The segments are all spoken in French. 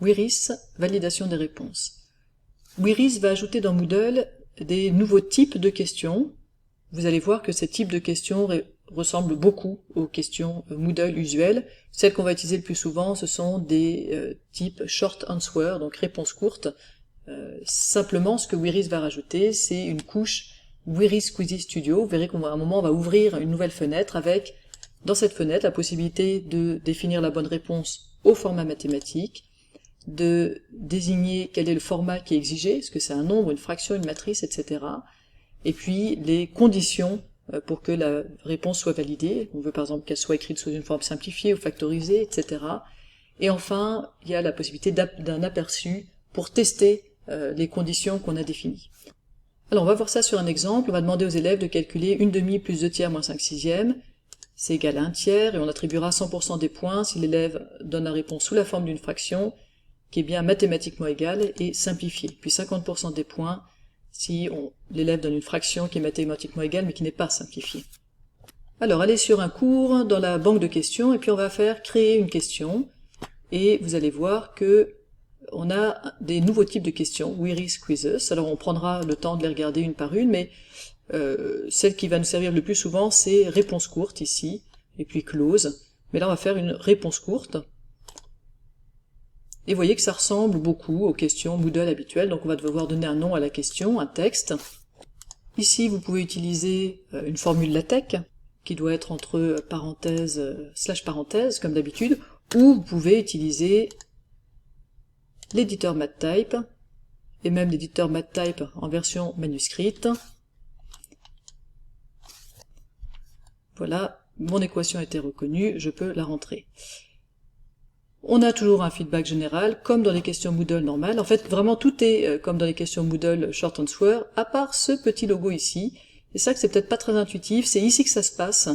Wiris, validation des réponses. Wiris va ajouter dans Moodle des nouveaux types de questions. Vous allez voir que ces types de questions ressemblent beaucoup aux questions Moodle usuelles. Celles qu'on va utiliser le plus souvent, ce sont des types short answer, donc réponses courtes. Simplement, ce que Wiris va rajouter, c'est une couche Wiris Quizy Studio. Vous verrez qu'à un moment, on va ouvrir une nouvelle fenêtre avec, dans cette fenêtre, la possibilité de définir la bonne réponse au format mathématique, de désigner quel est le format qui est exigé, est-ce que c'est un nombre, une fraction, une matrice, etc. Et puis les conditions pour que la réponse soit validée. On veut par exemple qu'elle soit écrite sous une forme simplifiée ou factorisée, etc. Et enfin, il y a la possibilité d'un aperçu pour tester les conditions qu'on a définies. Alors on va voir ça sur un exemple. On va demander aux élèves de calculer 1/2 plus 2 tiers moins 5 sixièmes. C'est égal à 1 tiers, et on attribuera 100% des points si l'élève donne la réponse sous la forme d'une fraction, qui est bien mathématiquement égale et simplifiée. Puis 50% des points si l'élève donne une fraction qui est mathématiquement égale mais qui n'est pas simplifiée. Alors allez sur un cours dans la banque de questions et puis on va faire créer une question et vous allez voir que on a des nouveaux types de questions, Wiris Quizzes. Alors on prendra le temps de les regarder une par une, mais celle qui va nous servir le plus souvent c'est réponse courte ici, et puis close. Mais là on va faire une réponse courte. Et vous voyez que ça ressemble beaucoup aux questions Moodle habituelles, donc on va devoir donner un nom à la question, un texte. Ici, vous pouvez utiliser une formule LaTeX, qui doit être entre parenthèses, slash parenthèses, comme d'habitude, ou vous pouvez utiliser l'éditeur MathType, et même l'éditeur MathType en version manuscrite. Voilà, mon équation a été reconnue, je peux la rentrer. On a toujours un feedback général, comme dans les questions Moodle normales. En fait, vraiment tout est comme dans les questions Moodle Short Answer, à part ce petit logo ici. C'est ça que c'est peut-être pas très intuitif, c'est ici que ça se passe.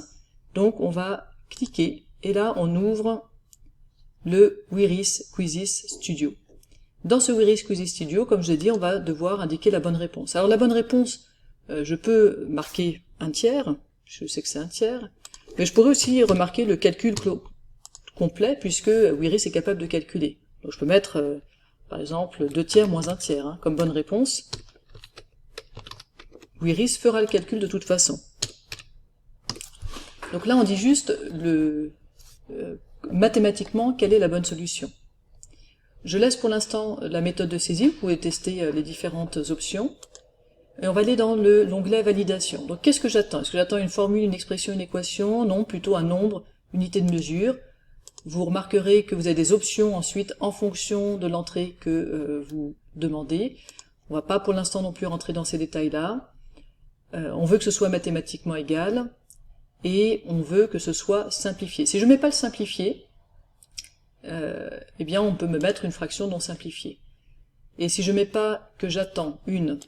Donc on va cliquer, et là on ouvre le Wiris Quizzes Studio. Dans ce Wiris Quizzes Studio, comme je l'ai dit, on va devoir indiquer la bonne réponse. Alors la bonne réponse, je peux marquer 1 tiers, je sais que c'est 1 tiers, mais je pourrais aussi remarquer le calcul complet, puisque Wiris est capable de calculer. Donc je peux mettre, par exemple, 2 tiers moins 1 tiers, comme bonne réponse. Wiris fera le calcul de toute façon. Donc là, on dit juste mathématiquement quelle est la bonne solution. Je laisse pour l'instant la méthode de saisie, vous pouvez tester les différentes options. Et on va aller dans l'onglet validation. Donc qu'est-ce que j'attends? Est-ce que j'attends une formule, une expression, une équation? Non, plutôt un nombre, unité de mesure. Vous remarquerez que vous avez des options ensuite en fonction de l'entrée que vous demandez. On ne va pas pour l'instant non plus rentrer dans ces détails-là. On veut que ce soit mathématiquement égal et on veut que ce soit simplifié. Si je ne mets pas le simplifié, eh bien on peut me mettre une fraction non simplifiée. Et si je ne mets pas que j'attends une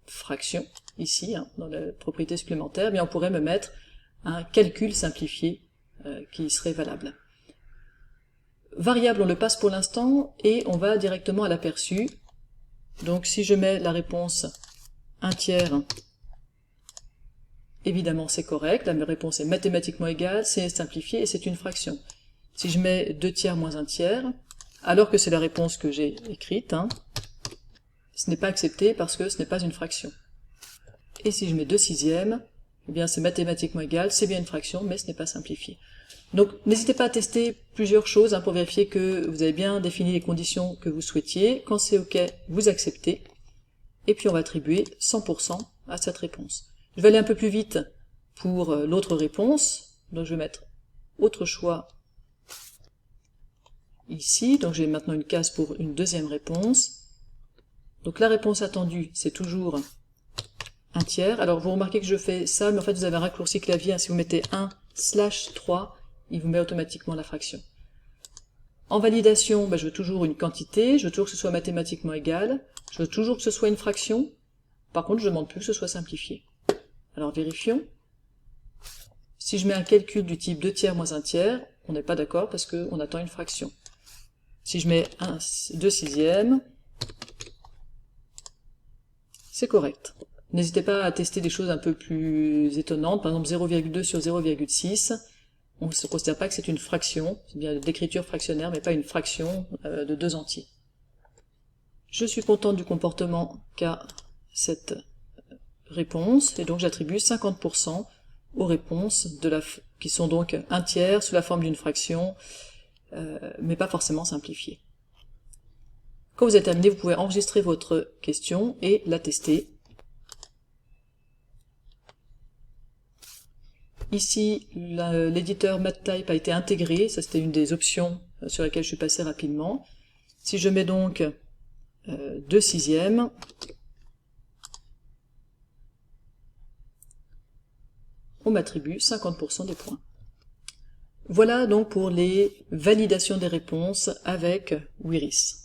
fraction, ici, dans la propriété supplémentaire, eh bien on pourrait me mettre un calcul simplifié qui serait valable. Variable, on le passe pour l'instant, et on va directement à l'aperçu. Donc si je mets la réponse 1 tiers, évidemment c'est correct, la réponse est mathématiquement égale, c'est simplifié, et c'est une fraction. Si je mets 2 tiers moins 1 tiers, alors que c'est la réponse que j'ai écrite, ce n'est pas accepté parce que ce n'est pas une fraction. Et si je mets 2 sixièmes, eh bien c'est mathématiquement égal, c'est bien une fraction, mais ce n'est pas simplifié. Donc n'hésitez pas à tester plusieurs choses pour vérifier que vous avez bien défini les conditions que vous souhaitiez. Quand c'est OK, vous acceptez. Et puis on va attribuer 100% à cette réponse. Je vais aller un peu plus vite pour l'autre réponse. Donc je vais mettre autre choix ici. Donc j'ai maintenant une case pour une deuxième réponse. Donc la réponse attendue, c'est toujours 1 tiers. Alors vous remarquez que je fais ça, mais en fait vous avez un raccourci clavier. Si vous mettez 1/3, il vous met automatiquement la fraction. En validation, je veux toujours une quantité, je veux toujours que ce soit mathématiquement égal, je veux toujours que ce soit une fraction. Par contre, je ne demande plus que ce soit simplifié. Alors vérifions. Si je mets un calcul du type 2 tiers moins 1 tiers, on n'est pas d'accord parce qu'on attend une fraction. Si je mets 2 sixièmes, c'est correct. N'hésitez pas à tester des choses un peu plus étonnantes, par exemple 0,2 sur 0,6. on ne se considère pas que c'est une fraction, c'est bien d'écriture fractionnaire, mais pas une fraction de 2 entiers. Je suis contente du comportement qu'a cette réponse, et donc j'attribue 50% aux réponses qui sont donc un tiers sous la forme d'une fraction, mais pas forcément simplifiée. Quand vous êtes terminé, vous pouvez enregistrer votre question et la tester. Ici, l'éditeur MathType a été intégré, ça c'était une des options sur lesquelles je suis passé rapidement. Si je mets donc 2 sixièmes, on m'attribue 50% des points. Voilà donc pour les validations des réponses avec Wiris.